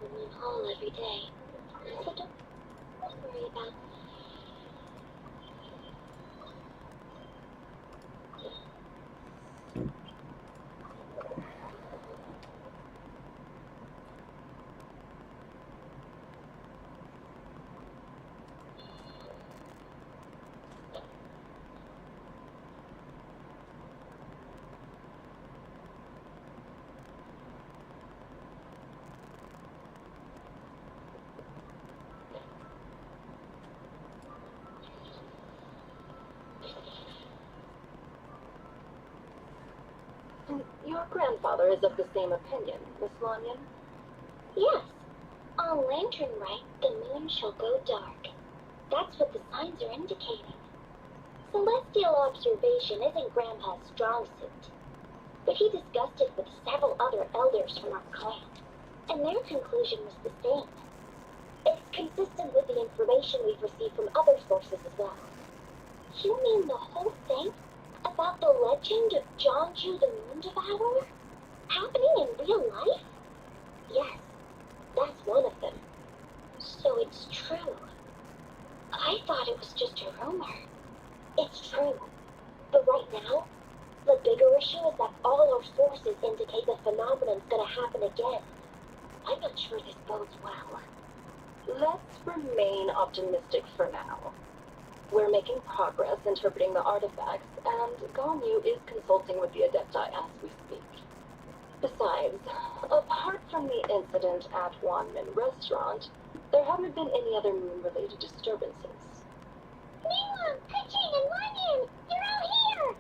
the main hall every day, so don't worry about. Your grandfather is of the same opinion, Miss Lanyon? Yes. On Lantren Rite, the moon shall go dark. That's what the signs are indicating. Celestial observation isn't Grandpa's strong suit, but he discussed it with several other elders from our clan, and their conclusion was the same. It's consistent with the information we've received from other sources as well. You mean the whole thing? About the legend of Jonju the Moon Devourer? Happening in real life? Yes, that's one of them. So it's true. I thought it was just a rumor. It's true. But right now, the bigger issue is that all our sources indicate the phenomenon's gonna happen again. I'm not sure this bodes well. Let's remain optimistic for now. We're making progress interpreting the artifacts, and Ganyu is consulting with the Adepti as we speak. Besides, apart from the incident at Wanmin Restaurant, there haven't been any other moon-related disturbances. Mila, Kuchin, and Lanyan! You're out here!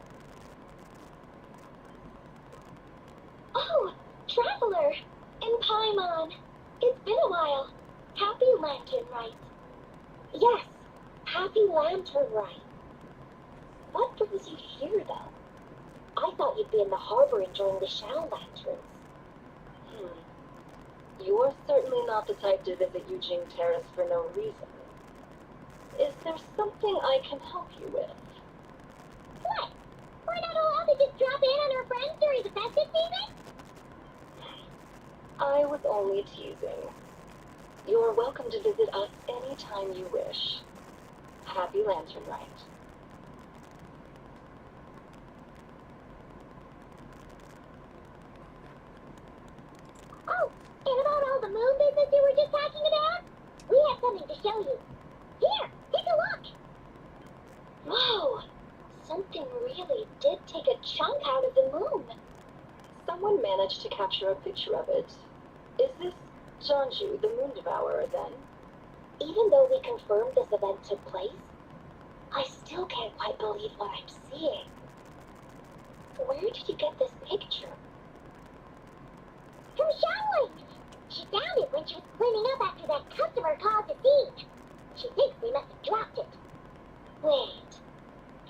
Oh, Traveler! And Paimon! It's been a while. Happy Lantern Rite. Yes, happy Lantern Rite. What brings you here, though? I thought you'd be in the harbor enjoying the Shao Lanterns. You are certainly not the type to visit Yujing Terrace for no reason. Is there something I can help you with? What? We're not allowed to just drop in on our friends during the festive season? I was only teasing. You're welcome to visit us anytime you wish. Happy Lantern Rite. Oh, and about all the moon business you were just talking about? We have something to show you. Here, take a look. Whoa, something really did take a chunk out of the moon. Someone managed to capture a picture of it. Is this Jonju, the Moon Devourer, then? Even though we confirmed this event took place, I still can't quite believe what I'm seeing. Where did you get this picture? From Xiangling! She found it when she was cleaning up after that customer caused a scene. She thinks we must have dropped it. Wait,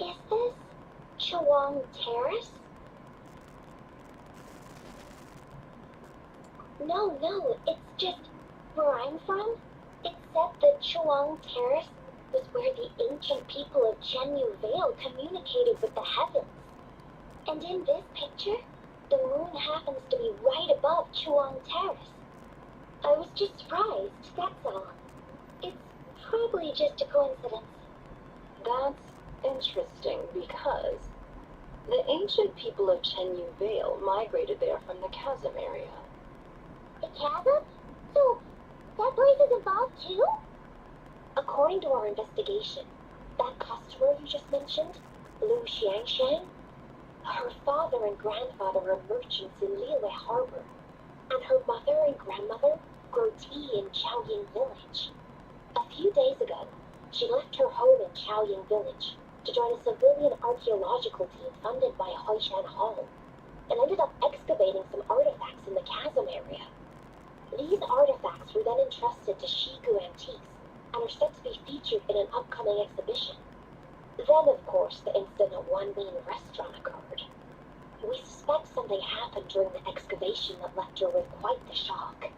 is this Chawang Terrace? No, it's just where I'm from. It said that Chawang Terrace was where the ancient people of Zhenyu Vale communicated with the heavens. And in this picture, the moon happens to be right above Chawang Terrace. I was just surprised, that's all. It's probably just a coincidence. That's interesting because the ancient people of Zhenyu Vale migrated there from the chasm area. The chasm? So, that place is involved too? According to our investigation, that customer you just mentioned, Lu Xiangsheng, her father and grandfather are merchants in Liyue Harbor, and her mother and grandmother grow tea in Chaoying Village. A few days ago, she left her home in Chaoying Village to join a civilian archaeological team funded by Hoishan Hall, and ended up excavating some artifacts in the chasm area. These artifacts were then entrusted to Shigu Antiques and are set to be featured in an upcoming exhibition. Then, of course, the incident at Wanmin Restaurant occurred. We suspect something happened during the excavation that left her with quite the shock.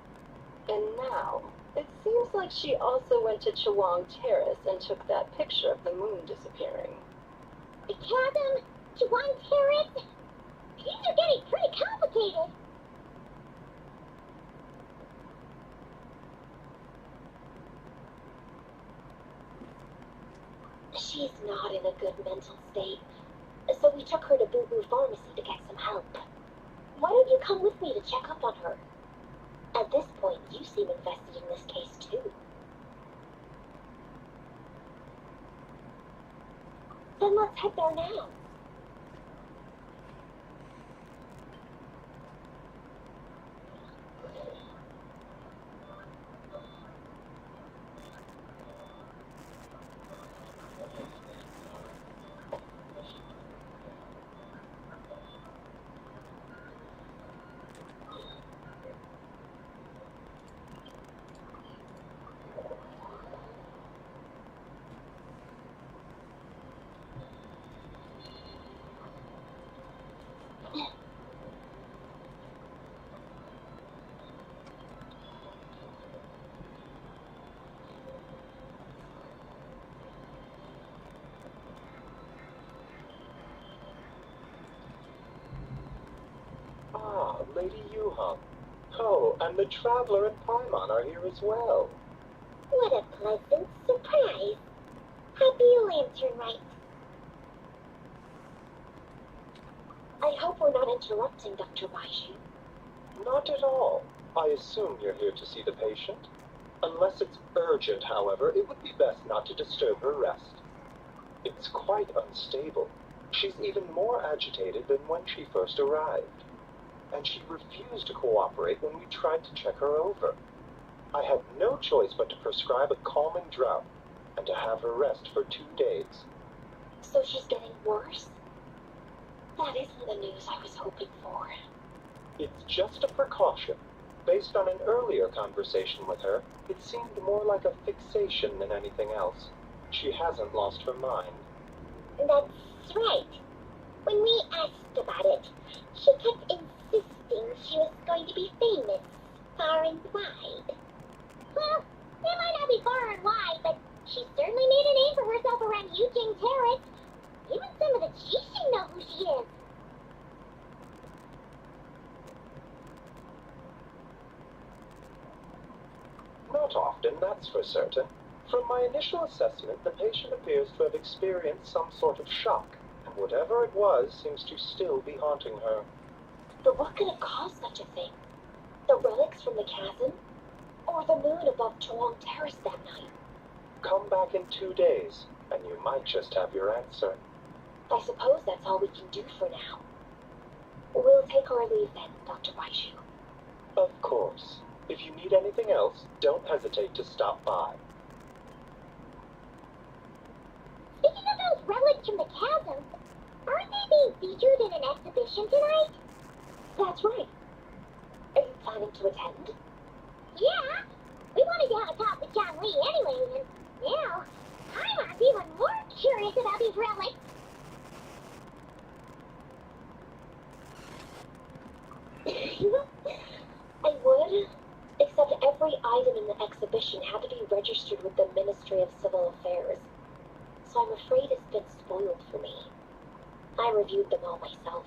And now, it seems like she also went to Chawang Terrace and took that picture of the moon disappearing. The chasm? Chawang Terrace? Things are getting pretty complicated. She's not in a good mental state, so we took her to Boo Boo Pharmacy to get some help. Why don't you come with me to check up on her? At this point, you seem invested in this case too. Then let's head there now. Ah, Lady Yuhan. Oh, and the Traveler and Paimon are here as well. What a pleasant surprise. Happy Lantern Rite. I hope we're not interrupting Dr. Baiju. Not at all. I assume you're here to see the patient. Unless it's urgent, however, it would be best not to disturb her rest. It's quite unstable. She's even more agitated than when she first arrived. And she refused to cooperate when we tried to check her over. I had no choice but to prescribe a calming drug and to have her rest for 2 days. So she's getting worse? That isn't the news I was hoping for. It's just a precaution. Based on an earlier conversation with her, it seemed more like a fixation than anything else. She hasn't lost her mind. That's right. When we asked about it, she kept insisting she was going to be famous, far and wide. Well, it might not be far and wide, but she certainly made a name for herself around Yujing Terrace. Even some of the Jishin know who she is. Not often, that's for certain. From my initial assessment, the patient appears to have experienced some sort of shock, and whatever it was seems to still be haunting her. But what could have caused such a thing? The relics from the chasm? Or the moon above Chuang Terrace that night? Come back in 2 days, and you might just have your answer. I suppose that's all we can do for now. We'll take our leave then, Dr. Baiju. Of course. If you need anything else, don't hesitate to stop by. Speaking of those relics from the chasm, aren't they being featured in an exhibition tonight? That's right. Are you planning to attend? Yeah, we wanted to have a talk with John Lee anyways, and now I'm even more curious about these relics. I would, except every item in the exhibition had to be registered with the Ministry of Civil Affairs, so I'm afraid it's been spoiled for me. I reviewed them all myself.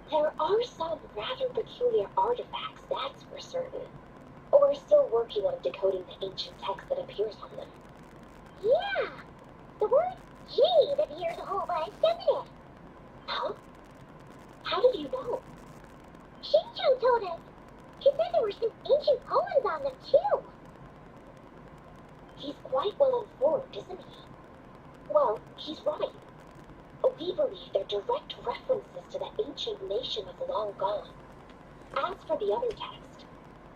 There are some rather peculiar artifacts, that's for certain. We're still working on decoding the ancient text that appears on them. Yeah, the word jade appears a whole bunch, doesn't it? Huh? How did you know? Shinjo told us. He said there were some ancient poems on them, too. He's quite well informed, isn't he? Well, he's right. We believe they're direct references to the ancient nation of long gone. As for the other text,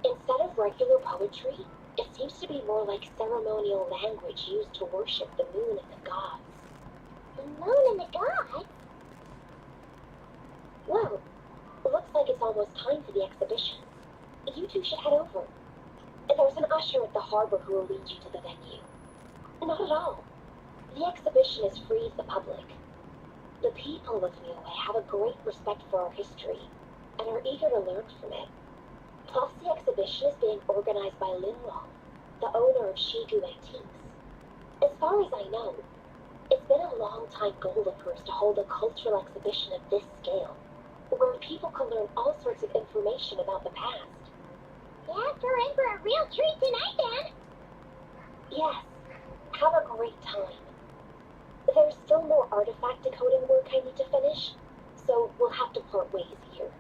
instead of regular poetry, it seems to be more like ceremonial language used to worship the moon and the gods. The moon and the gods? Well, looks like it's almost time for the exhibition. You two should head over. There's an usher at the harbor who will lead you to the venue. Not at all. The exhibition is free to the public. The people of Liyue have a great respect for our history and are eager to learn from it. Plus, the exhibition is being organized by Linlong, the owner of Shigu Antiques. As far as I know, it's been a long-time goal of hers to hold a cultural exhibition of this scale, where people can learn all sorts of information about the past. Yes, we're in for a real treat tonight, then. Yes. Have a great time. There's still more artifact decoding work I need to finish, so we'll have to part ways here.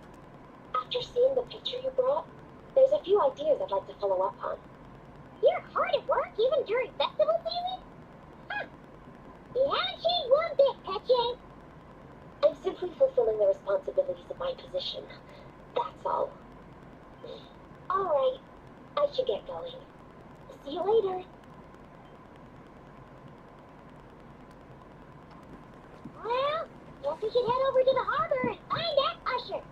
After seeing the picture you brought, there's a few ideas I'd like to follow up on. You're hard at work even during festival season? Huh. You haven't changed one bit, Peche. I'm simply fulfilling the responsibilities of my position. That's all. Alright, I should get going. See you later. Well, guess we should head over to the harbor and find that usher.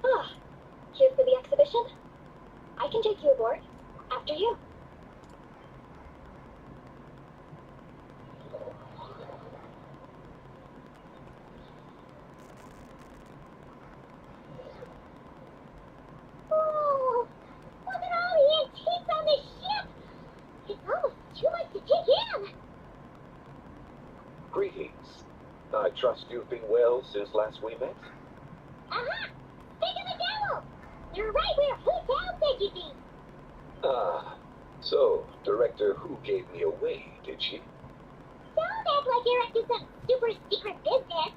Ah, here for the exhibition? I can take you aboard. After you. Oh, look at all the antiques on this ship! It's almost too much to take in! Greetings. I trust you've been well since last we met? Uh-huh! Think of the devil! You're right where Hotel said you'd be! Ah, so Director Who gave me away, did she? Don't act like you're up to some super secret business!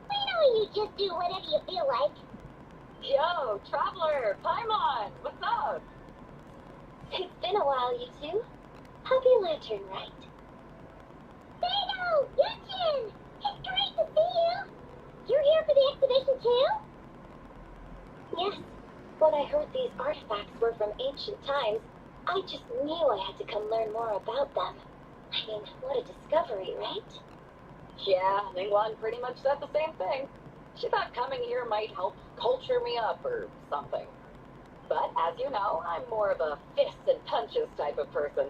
We know you just do whatever you feel like. Yo, Traveler, Paimon, what's up? It's been a while, you two. Happy Lantern Rite. Beidou! Genshin! It's great to see you! You're here for the exhibition too? Yes. When I heard these artifacts were from ancient times, I just knew I had to come learn more about them. I mean, what a discovery, right? Yeah, Ningguang pretty much said the same thing. She thought coming here might help culture me up or something. But as you know, I'm more of a fists and punches type of person.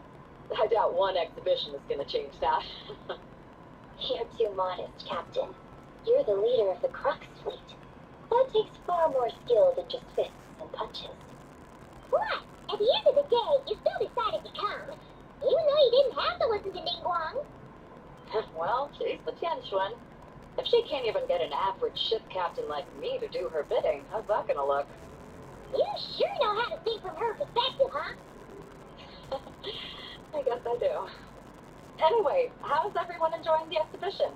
I doubt one exhibition is gonna change that. You're too modest, Captain. You're the leader of the Crux fleet. That takes far more skill than just fists and punches. What? At the end of the day, you still decided to come, even though you didn't have to listen to Ningguang. Well, she's the Tianquan. If she can't even get an average ship captain like me to do her bidding, how's that gonna look? You sure know how to think from her perspective, huh? I guess I do. Anyway, how's everyone enjoying the exhibition?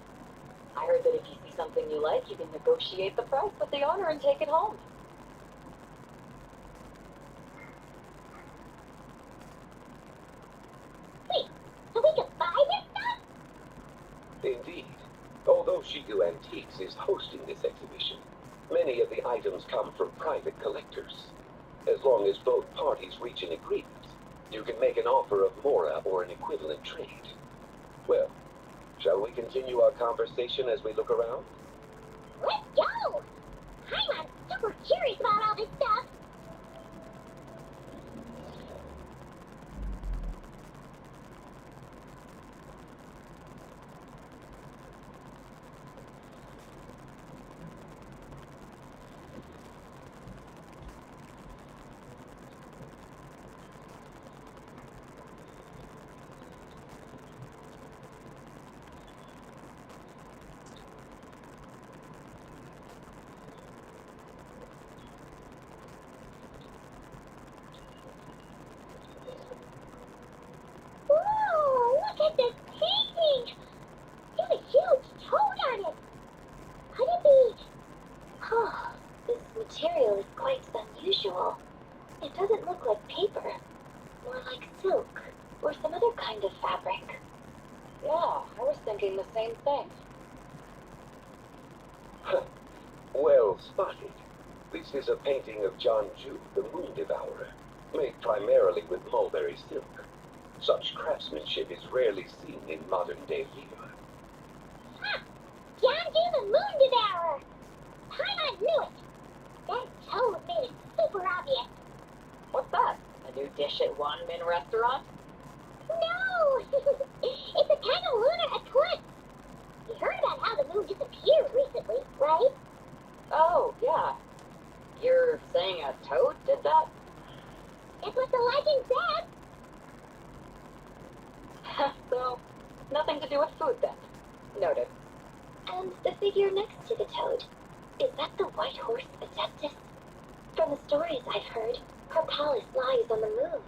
I heard that if you see something you like, you can negotiate the price with the owner and take it home. Wait, so we can buy this stuff? Indeed. Although Shigu Antiques is hosting this exhibition, many of the items come from private collectors. As long as both parties reach an agreement, you can make an offer of mora or an equivalent trade. Well, shall we continue our conversation as we look around? Let's go! I'm super curious about all this stuff. Whoa, look at this painting! There's a huge toad on it! Could it be? Oh, this material is quite unusual. It doesn't look like paper. More like silk, or some other kind of fabric. Yeah, I was thinking the same thing. Well spotted. This is a painting of John Ju, the Moon Devourer, made primarily with mulberry silk. Such craftsmanship is rarely seen in modern-day Liyue. Ha! John Dew the Moon Devourer! I knew it! That toad made it super obvious. What's that? A new dish at Wan Min restaurant? No! It's a kind of lunar eclipse. You heard about how the moon disappeared recently, right? Oh, yeah. You're saying a toad did that? That's what the legend says. So, nothing to do with food then. Noted. And the figure next to the toad, is that the white horse Adeptus? From the stories I've heard, her palace lies on the moon.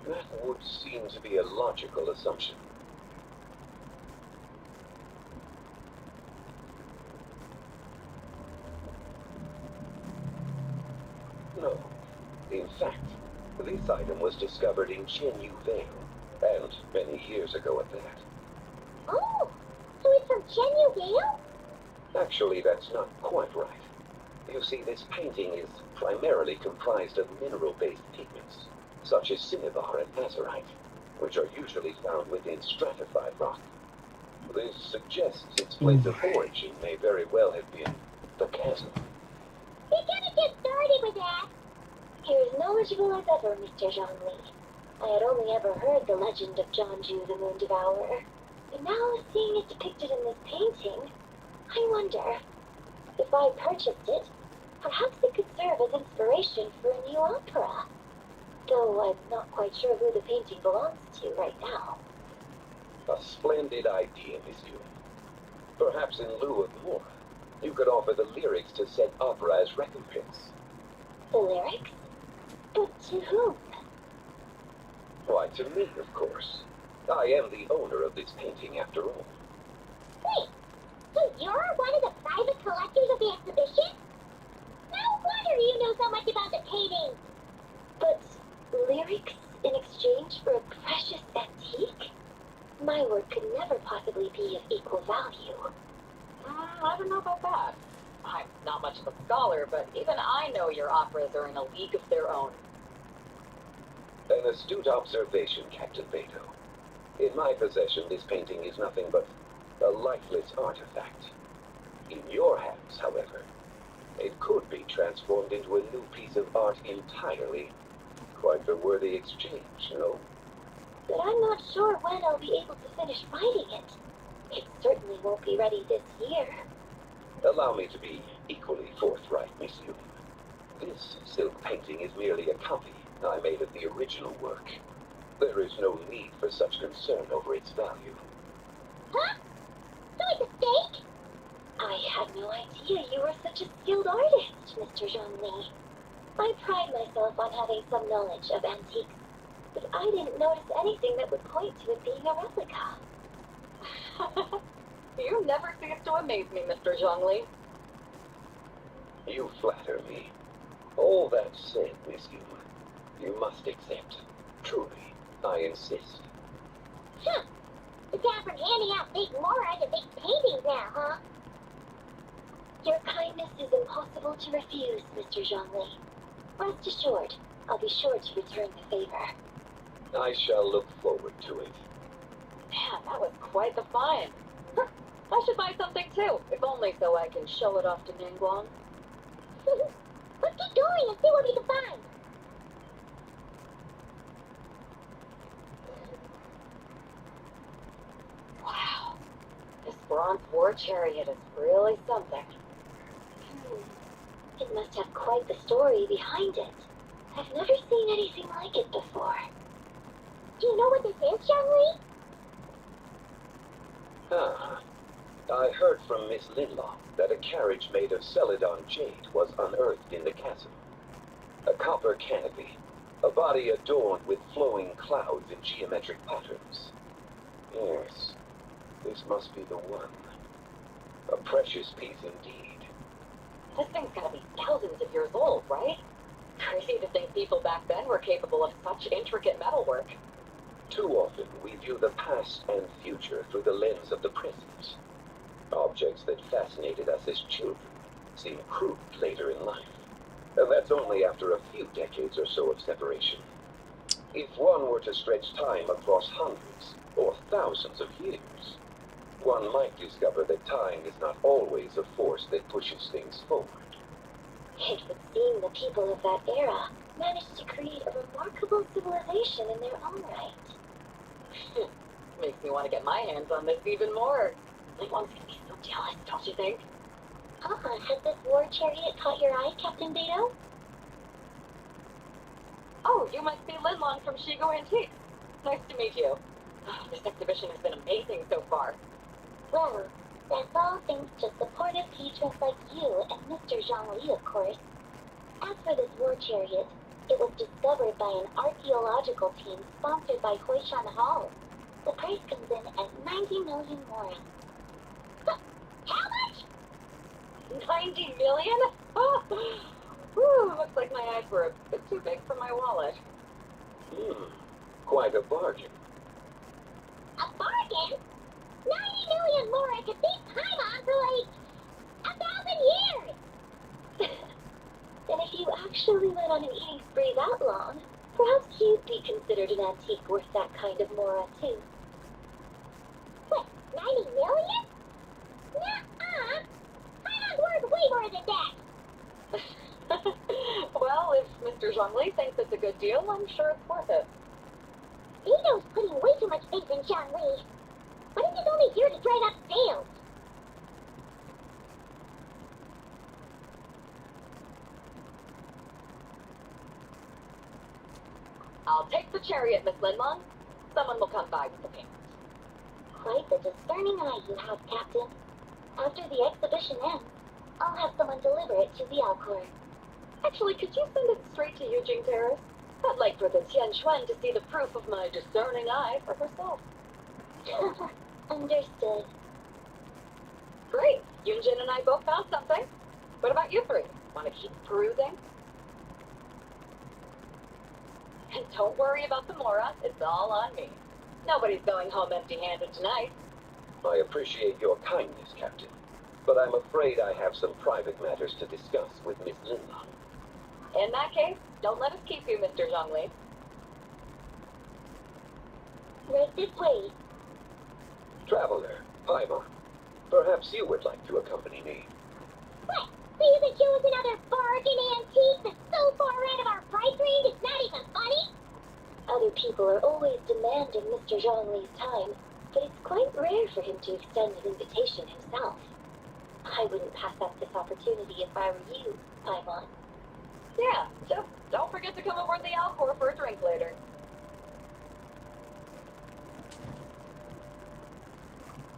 That would seem to be a logical assumption. No. In fact, this item was discovered in Chenyu Vale, and many years ago at that. Oh, so it's from Genshin Vale? Actually, that's not quite right. You see, this painting is primarily comprised of mineral-based pigments, such as cinnabar and azurite, which are usually found within stratified rock. This suggests its place of origin may very well have been the chasm. We gotta get started with that. You're as knowledgeable as ever, Mr. Zhongli. I had only ever heard the legend of Jianzhu the Moon Devourer. But now, seeing it depicted in this painting, I wonder, if I purchased it, perhaps it could serve as inspiration for a new opera. Though I'm not quite sure who the painting belongs to right now. A splendid idea, Miss Yue. Perhaps in lieu of more, you could offer the lyrics to said opera as recompense. The lyrics? But to whom? Why, to me, of course. I am the owner of this painting, after all. Wait, so you're one of the private collectors of the exhibition? No wonder you know so much about the painting. But lyrics in exchange for a precious antique? My work could never possibly be of equal value. I don't know about that. I'm not much of a scholar, but even I know your operas are in a league of their own. An astute observation, Captain Beto. In my possession, this painting is nothing but a lifeless artifact. In your hands, however, it could be transformed into a new piece of art entirely. Quite a worthy exchange, no? But I'm not sure when I'll be able to finish writing it. It certainly won't be ready this year. Allow me to be equally forthright, Miss Yue. This silk painting is merely a copy I made of the original work. There is no need for such concern over its value. Huh? So it's a fake? I had no idea you were such a skilled artist, Mr. Zhongli. I pride myself on having some knowledge of antiques, but I didn't notice anything that would point to it being a replica. You never cease to amaze me, Mr. Zhongli. You flatter me. All that said, Miss Yue, you must accept. Truly, I insist. Huh. It's down from handing out fake Mora to fake paintings now, huh? Your kindness is impossible to refuse, Mr. Zhongli. Rest assured, I'll be sure to return the favor. I shall look forward to it. Man, that was quite the find. Huh. I should buy something too, if only so I can show it off to Ningguang. Let's keep going and see what we can find. Wow, this bronze war chariot is really something. It must have quite the story behind it. I've never seen anything like it before. Do you know what this is, Zhongli? Ah, I heard from Miss Linlaw that a carriage made of Celadon jade was unearthed in the chasm. A copper canopy, a body adorned with flowing clouds in geometric patterns. Yes, this must be the one. A precious piece indeed. This thing's gotta be thousands of years old, right? Crazy to think people back then were capable of such intricate metalwork. Too often, we view the past and future through the lens of the present. Objects that fascinated us as children seem crude later in life. And that's only after a few decades or so of separation. If one were to stretch time across hundreds or thousands of years, one might discover that time is not always a force that pushes things forward. It would seem the people of that era managed to create a remarkable civilization in their own right. Makes me want want to get my hands on this even more. Linlong's gonna be so jealous, don't you think? Has this war chariot caught your eye, Captain Beto? Oh, you must be Linlong from Shigo Antiques. Nice to meet you. Oh, this exhibition has been amazing so far. Well, that's all thanks to supportive patrons like you and Mr. Zhongli, of course. As for this war chariot, it was discovered by an archaeological team sponsored by Huishan Hall. The price comes in at 90 million more. How much? 90 million? Oh, whew, looks like my eyes were a bit too big for my wallet. Quite a bargain. A bargain? 90 million more I could beat Paimon for like 1,000 years! And if you actually went on an eating spree that long, perhaps you'd be considered an antique worth that kind of mora too. What, 90 million? Nuh-uh! Paimon's worth way more than that! Well, if Mr. Zhongli thinks it's a good deal, I'm sure it's worth it. Beto's putting way too much faith in Zhongli. What if he's only here to drive up sales? I'll take the chariot, Miss Linlong. Someone will come by with the payment. Quite the discerning eye you have, Captain. After the exhibition ends, I'll have someone deliver it to the Alcor. Actually, could you send it straight to Yujing Terrace? I'd like for the Tianquan to see the proof of my discerning eye for herself. Understood. Great. Yunjin and I both found something. What about you three? Want to keep perusing? And don't worry about the Mora. It's all on me. Nobody's going home empty-handed tonight. I appreciate your kindness, Captain, but I'm afraid I have some private matters to discuss with Miss Linlong. In that case, don't let us keep you, Mr. Zhongli. Right this way. Traveler, Paimon, perhaps you would like to accompany me. What? So you think you was another bargain antique that's so far out of our price range it's not even funny? Other people are always demanding Mr. Zhongli's time, but it's quite rare for him to extend an invitation himself. I wouldn't pass up this opportunity if I were you, Paimon. Yeah, just don't forget to come aboard the Alcor for a drink later.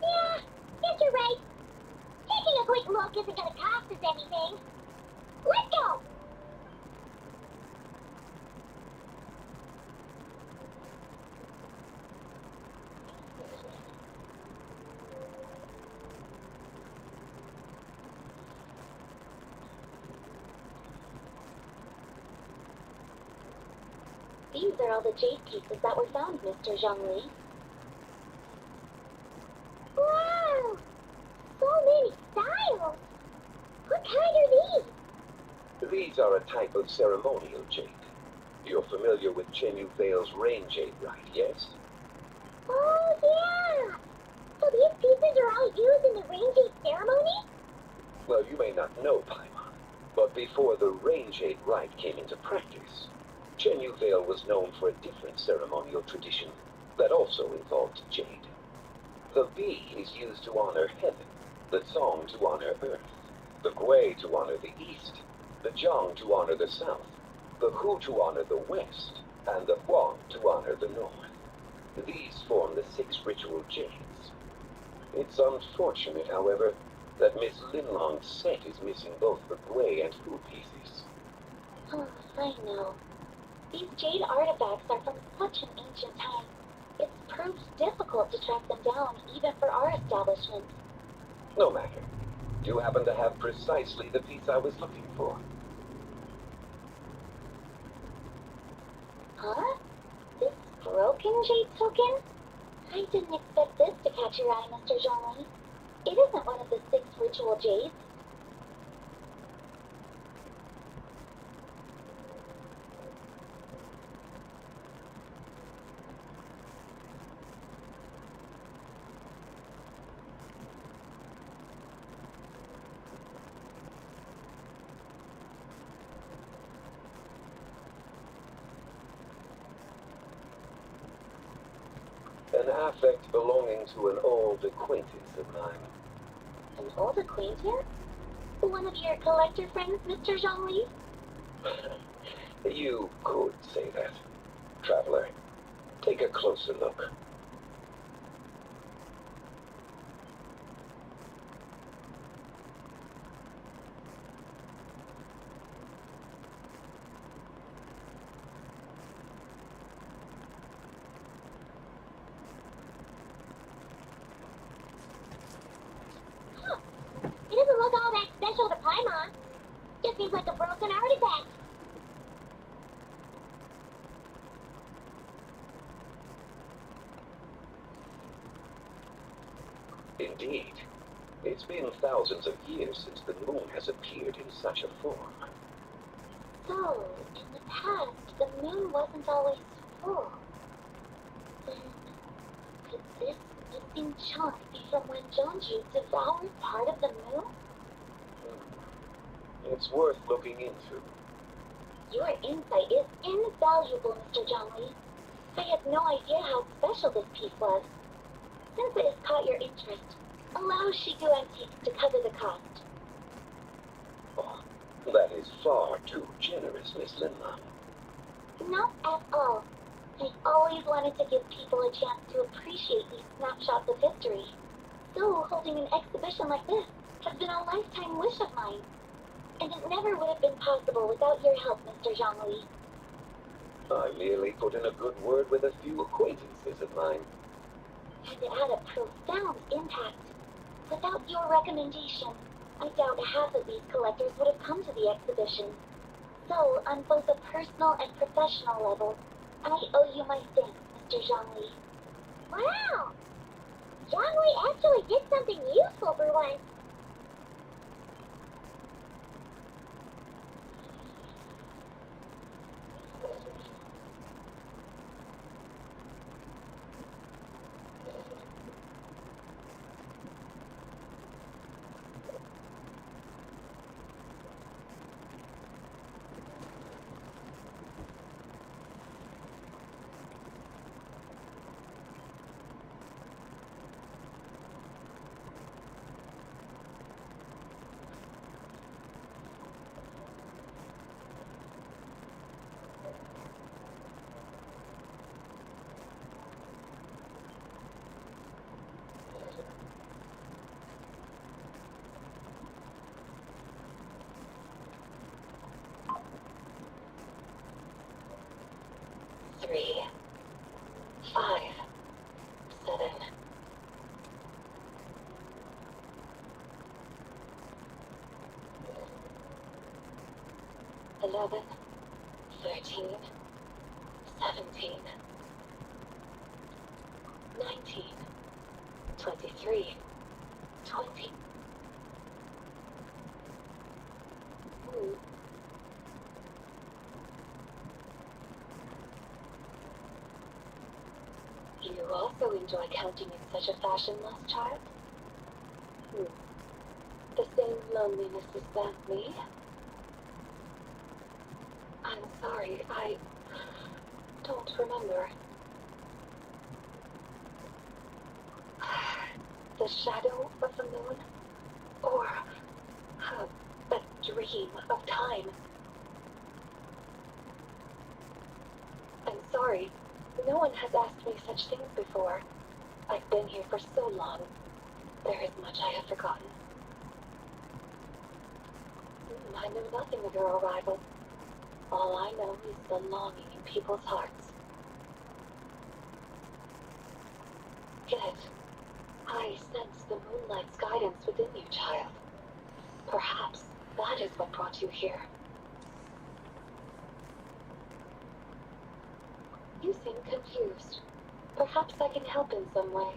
Yeah, guess you're right. Taking a quick look isn't gonna cost us anything. Let's go! These are all the jade pieces that were found, Mr. Zhongli. Wow! So many styles! What kind are these? These are a type of ceremonial jade. You're familiar with Chenyu Vale's rain jade rite, yes? Oh, yeah! So these pieces are all used in the rain jade ceremony? Well, you may not know, Paimon, but before the rain jade rite came into practice, Chenyu Vale was known for a different ceremonial tradition that also involved jade. The bee is used to honor heaven, the song to honor earth, the gui to honor the east, the jiang to honor the south, the hu to honor the west, and the huang to honor the north. These form the 6 ritual jades. It's unfortunate, however, that Miss Linlong's set is missing both the gui and hu pieces. Oh, I know. These jade artifacts are from such an ancient time. It's proved difficult to track them down, even for our establishment. No matter. You happen to have precisely the piece I was looking for. Huh? This broken jade token? I didn't expect this to catch your eye, Mr. Zhongli. It isn't one of the 6 ritual jades. An affect belonging to an old acquaintance of mine. An old acquaintance? One of your collector friends, Mr. Zhongli? You could say that. Traveler, take a closer look. Huh. It doesn't look all that special to Paimon. Just seems like a broken artifact. Indeed. It's been thousands of years since the moon has appeared in such a form. So, in the past, the moon wasn't always full. Then, could this missing chunk be from when Jeonju devoured part of the moon? It's worth looking into. Your insight is invaluable, Mr. Zhongli. I had no idea how special this piece was. Since it has caught your interest, allow Shigu Antiques to cover the cost. Oh, that is far too generous, Miss Linma. Not at all. I always wanted to give people a chance to appreciate these snapshots of history. So, holding an exhibition like this has been a lifetime wish of mine. And it never would have been possible without your help, Mr. Zhongli. I merely put in a good word with a few acquaintances of mine. And it had a profound impact. Without your recommendation, I doubt half of these collectors would have come to the exhibition. So, on both a personal and professional level, I owe you my thanks, Mr. Zhongli. Wow! Zhongli actually did something useful for once. Three, 5, 7. 11, 13, 17, 19, 23, 20. You also enjoy counting in such a fashion, lost child? The same loneliness as that me? I'm sorry, I don't remember. The shadow of the moon? Or a dream of time? I'm sorry. No one has asked me such things before. I've been here for so long. There is much I have forgotten. I know nothing of your arrival. All I know is the longing in people's hearts. Yet, I sense the moonlight's guidance within you, child. Perhaps that is what brought you here. You seem confused. Perhaps I can help in some way.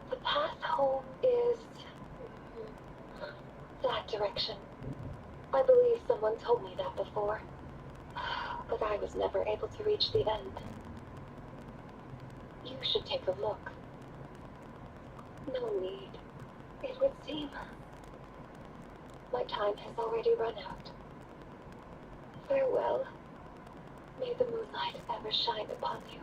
The path home is that direction. I believe someone told me that before, but I was never able to reach the end. You should take a look. No need. It would seem my time has already run out. Farewell. May the moonlight ever shine upon you.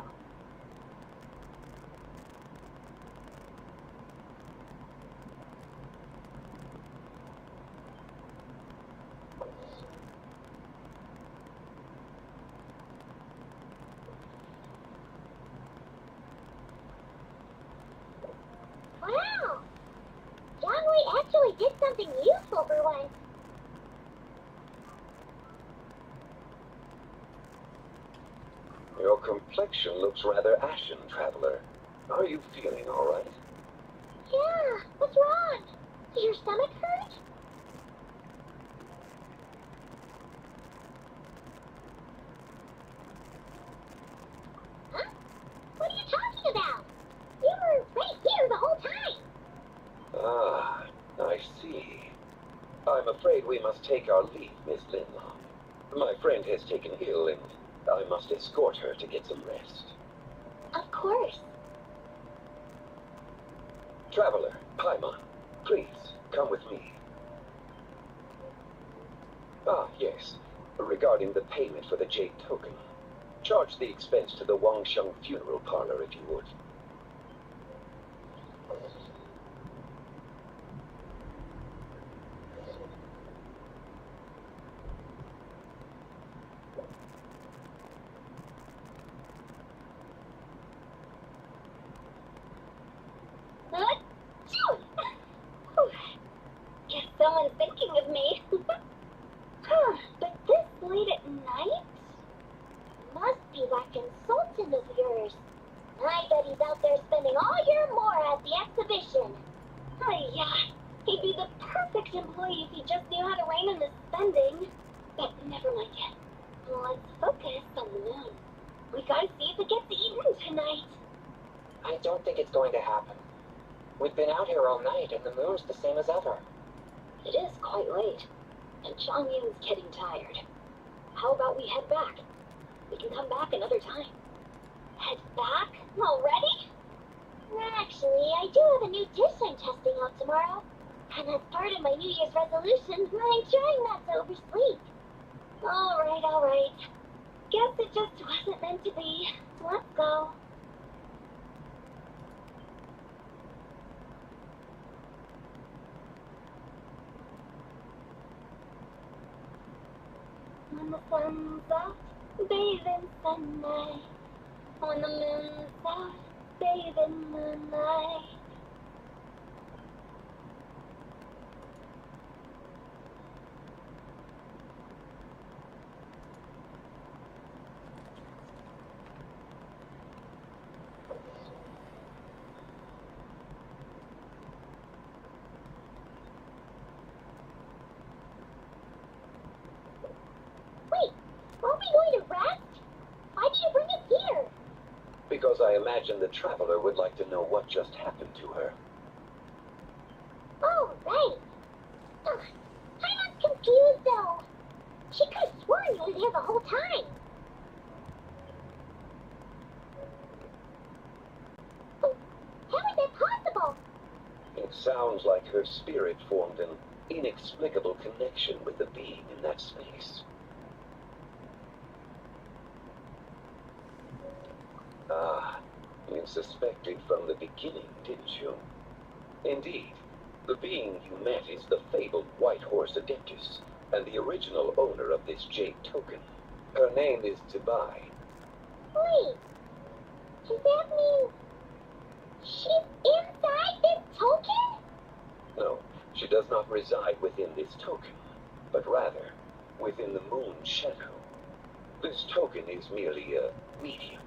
something useful for once. Your complexion looks rather ashen, traveler. Are you feeling all right? Yeah, what's wrong? Does your stomach hurt? Huh? What are you talking about? You were right here the whole time. Ah, I see. I'm afraid we must take our leave, Miss Linlaw. My friend has taken ill, and I must escort her to get some rest. Of course. Traveler, Paimon, please, come with me. Ah, yes. Regarding the payment for the jade token. Charge the expense to the Wangsheng funeral parlor if you would. Guess someone's thinking of me. Huh, but this late at night? Must be that consultant of yours. I bet he's out there spending all year more at the exhibition. Oh yeah, he'd be the perfect employee if he just knew how to rein in his spending. But never mind yet. Let's focus on the moon. We gotta see if it gets eaten tonight. I don't think it's going to happen. We've been out here all night, and the moon's the same as ever. It is quite late, and Chongyun's getting tired. How about we head back? We can come back another time. Head back? Already? Actually, I do have a new dish I'm testing out tomorrow. And as part of my New Year's resolution, I'm trying not to oversleep. Alright. Guess it just wasn't meant to be. Let's go. When the sun's out, bathe in sunlight. When the moon's out, bathe in moonlight. Wait, aren't we going to rest? Why did you bring us here? Because I imagine the traveler would like to know what just happened to her. Oh, right. Ugh, I'm not confused, though. She could have sworn you were here the whole time. Oh, how is that possible? It sounds like her spirit formed an inexplicable connection with the being in that space. Ah, you suspected from the beginning, didn't you? Indeed, the being you met is the fabled White Horse Adeptus, and the original owner of this jade token. Her name is Zibai. Wait, does that mean she's inside this token? No, she does not reside within this token, but rather within the moon's shadow. This token is merely a medium.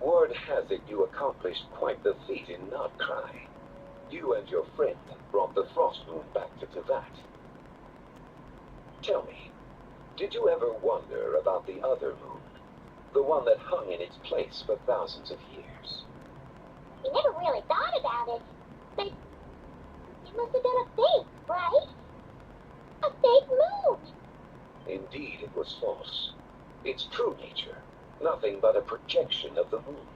Word has it you accomplished quite the feat in Notcry. You and your friend brought the Frost Moon back to Tevat. Tell me, did you ever wonder about the other moon? The one that hung in its place for thousands of years? We never really thought about it, but it must have been a fake, right? A fake moon! Indeed, it was false. Its true nature, nothing but a projection of the moon.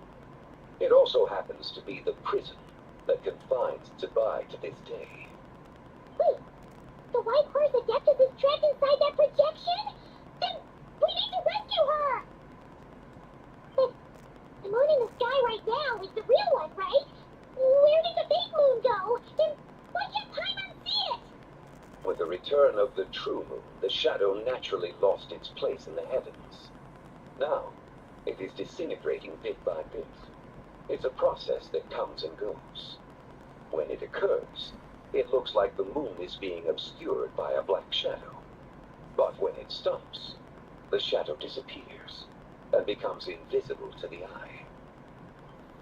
It also happens to be the prison that confines Zibai to this day. Wait, the White Horse Adeptus is trapped inside that projection? Then we need to rescue her! But the moon in the sky right now is the real one, right? Where did the fake moon go? And why can't Paimon see it? With the return of the true moon, the shadow naturally lost its place in the heavens. Now, it is disintegrating bit by bit. It's a process that comes and goes. When it occurs, it looks like the moon is being obscured by a black shadow. But when it stops, the shadow disappears and becomes invisible to the eye.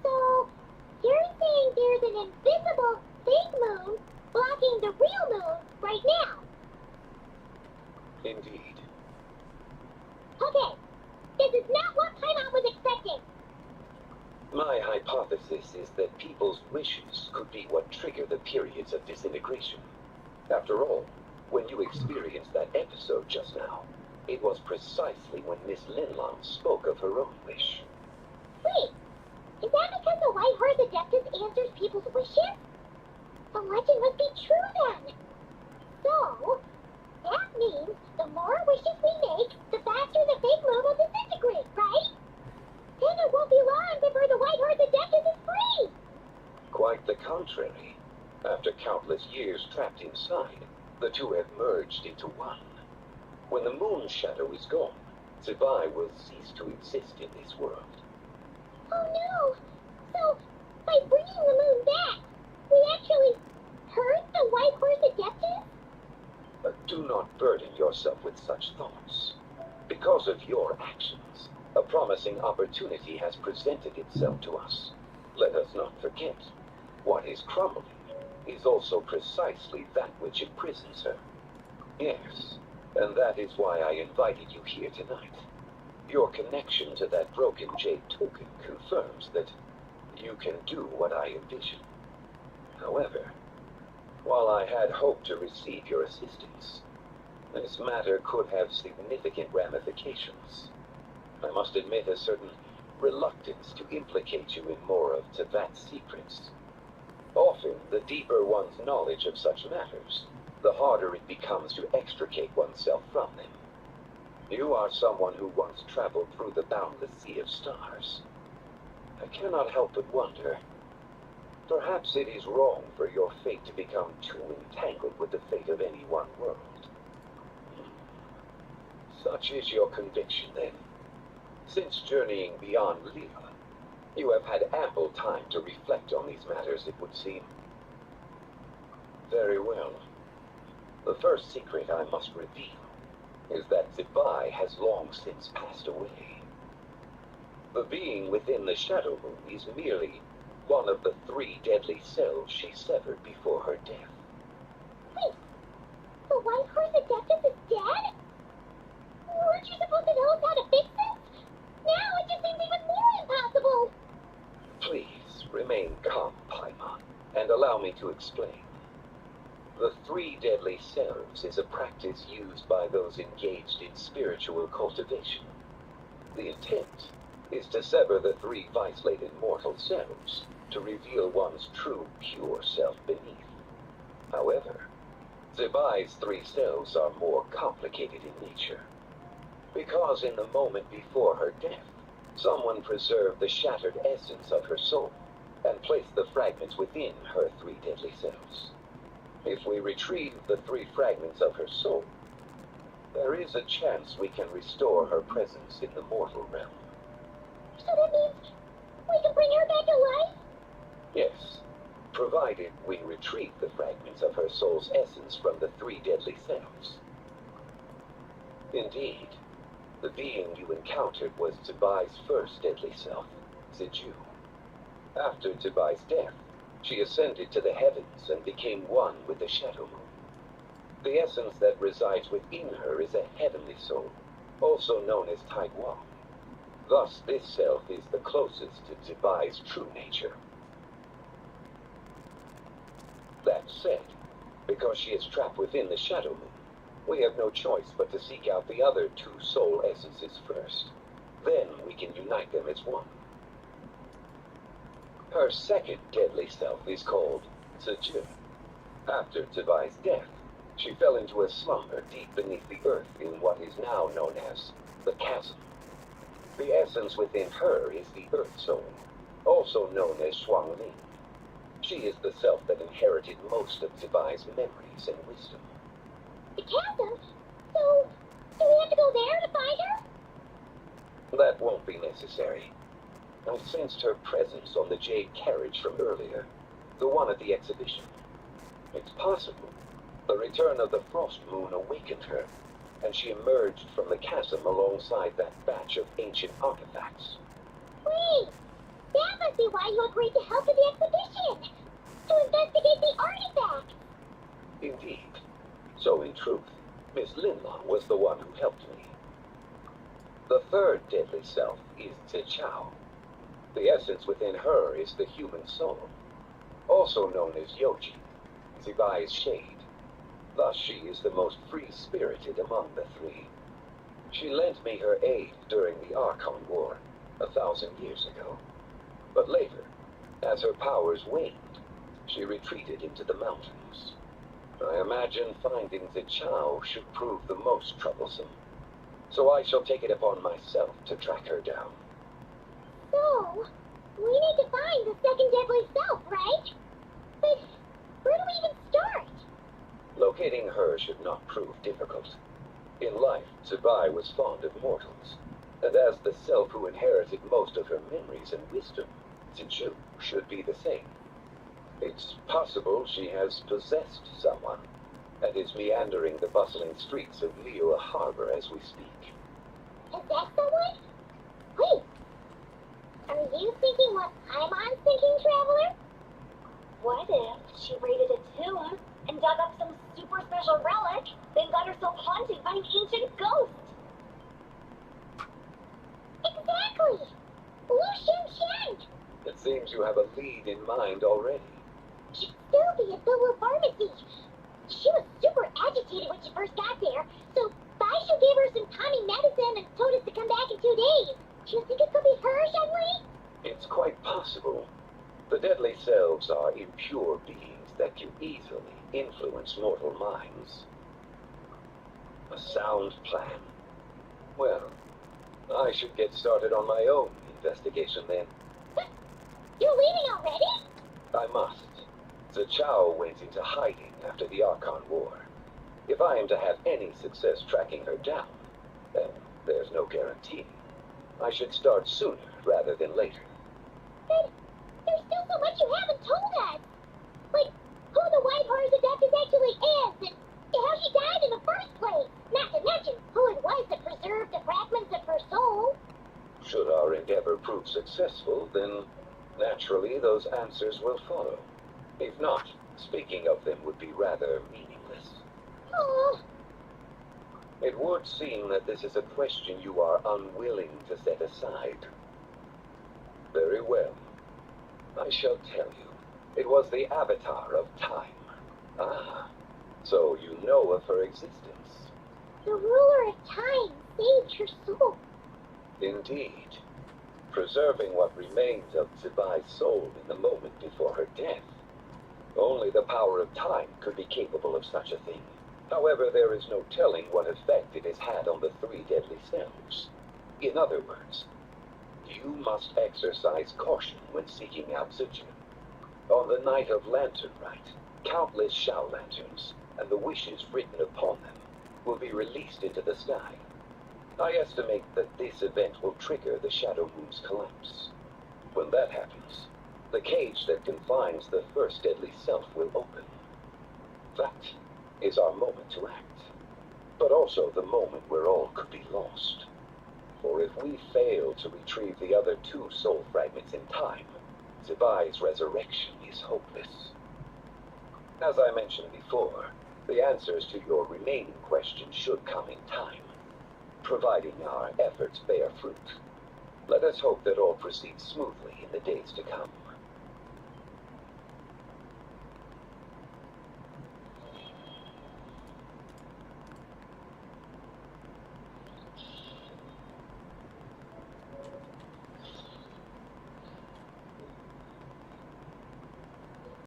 So, you're saying there's an invisible fake moon blocking the real moon right now? Indeed. Okay, this is not what Paimon was expecting. My hypothesis is that people's wishes could be what trigger the periods of disintegration. After all, when you experienced that episode just now, it was precisely when Miss Linlong spoke of her own wish. Wait, is that because the White Horse Adeptus answers people's wishes? The legend must be true then. So, that means the more wishes we make, the faster the fake moon will disintegrate, right? Then it won't be long before the White Horse Adeptus is free. Quite the contrary. After countless years trapped inside, the two have merged into one. When the moon's shadow is gone, Zibai will cease to exist in this world. Oh no! So, by bringing the moon back, we actually hurt the White Horse Adeptus? But do not burden yourself with such thoughts. Because of your actions, a promising opportunity has presented itself to us. Let us not forget, what is crumbling is also precisely that which imprisons her. Yes, and that is why I invited you here tonight. Your connection to that broken jade token confirms that you can do what I envision. However, while I had hoped to receive your assistance, this matter could have significant ramifications. I must admit a certain reluctance to implicate you in more of Teyvat's secrets. Often, the deeper one's knowledge of such matters, the harder it becomes to extricate oneself from them. You are someone who once traveled through the boundless sea of stars. I cannot help but wonder, perhaps it is wrong for your fate to become too entangled with the fate of any one world. Such is your conviction, then. Since journeying beyond Liyue, you have had ample time to reflect on these matters, it would seem. Very well. The first secret I must reveal is that Zibai has long since passed away. The being within the Shadow Moon is merely one of the 3 deadly cells she severed before her death. Wait, the White Horse Adeptus is dead? Weren't you supposed to tell us how to fix this? Now it just seems even more impossible. Please, remain calm, Paimon, and allow me to explain. The 3 deadly cells is a practice used by those engaged in spiritual cultivation. The intent is to sever the 3 vice-laden mortal cells to reveal one's true, pure self beneath. However, Zibai's 3 cells are more complicated in nature. Because in the moment before her death, someone preserved the shattered essence of her soul and placed the fragments within her 3 deadly cells. If we retrieve the 3 fragments of her soul, there is a chance we can restore her presence in the mortal realm. So that means we can bring her back to life? Yes, provided we retrieve the fragments of her soul's essence from the 3 deadly cells. Indeed, the being you encountered was Zibai's first deadly self, Ziju. After Zibai's death, she ascended to the heavens and became one with the Shadow Moon. The essence that resides within her is a heavenly soul, also known as Taiguang. Thus, this self is the closest to Zibai's true nature. That said, because she is trapped within the Shadow Moon, we have no choice but to seek out the other 2 soul essences first. Then we can unite them as one. Her second deadly self is called Ziju. After Zibai's death, she fell into a slumber deep beneath the earth in what is now known as the chasm. The essence within her is the Earth Soul, also known as Shuangling. She is the self that inherited most of Zibai's memories and wisdom. The chasm? So, do we have to go there to find her? That won't be necessary. I sensed her presence on the jade carriage from earlier. The one at the exhibition. It's possible. The return of the frost moon awakened her, and she emerged from the chasm alongside that batch of ancient artifacts. Wait! That must be why you agreed to help with the exhibition! To investigate the artifacts! Indeed. So in truth, Miss Linla was the one who helped me. The third deadly self is Zichao. The essence within her is the human soul, also known as Yoji, Zibai's shade. Thus she is the most free-spirited among the three. She lent me her aid during the Archon War, 1,000 years ago. But later, as her powers waned, she retreated into the mountains. I imagine finding Zichao should prove the most troublesome. So I shall take it upon myself to track her down. So, we need to find the second deadly self, right? But where do we even start? Locating her should not prove difficult. In life, Zibai was fond of mortals, and as the self who inherited most of her memories and wisdom, Zichu should be the same. It's possible she has possessed someone, and is meandering the bustling streets of Liyue Harbor as we speak. Is that someone? Wait! Are you thinking what I'm thinking, Traveler? What if she raided a tomb and dug up some super special relic, then got herself haunted by an ancient ghost? Exactly! Lu Shen! It seems you have a lead in mind already. She'd still be at the pharmacy. She was super agitated when she first got there, so Baishu gave her some calming medicine and told us to come back in 2 days. Do you think it could be her, Shenli? It's quite possible. The deadly selves are impure beings that can easily influence mortal minds. A sound plan. Well, I should get started on my own investigation then. But you're leaving already? I must. Zichao went into hiding after the Archon War. If I am to have any success tracking her down, then there's no guarantee. I should start sooner rather than later. But there's still so much you haven't told us. Like, who the White Horse Adeptus actually is, and how she died in the first place. Not to mention who it was that preserved the fragments of her soul. Should our endeavor prove successful, then naturally those answers will follow. If not, speaking of them would be rather meaningless. Oh, It would seem that this is a question you are unwilling to set aside. Very well. I shall tell you. It was the Avatar of Time. Ah, so you know of her existence. the ruler of time saved her soul. Indeed. Preserving what remains of Zibai's soul in the moment before her death. Only the power of time could be capable of such a thing. However, there is no telling what effect it has had on the three deadly selves. In other words, you must exercise caution when seeking out Zichu. On the night of Lantren Rite, countless Shao lanterns, and the wishes written upon them, will be released into the sky. I estimate that this event will trigger the Shadow Moon's collapse. When that happens, the cage that confines the first deadly self will open. That is our moment to act, but also the moment where all could be lost. For if we fail to retrieve the other two soul fragments in time, Zibai's resurrection is hopeless. As I mentioned before, the answers to your remaining questions should come in time, providing our efforts bear fruit. Let us hope that all proceeds smoothly in the days to come.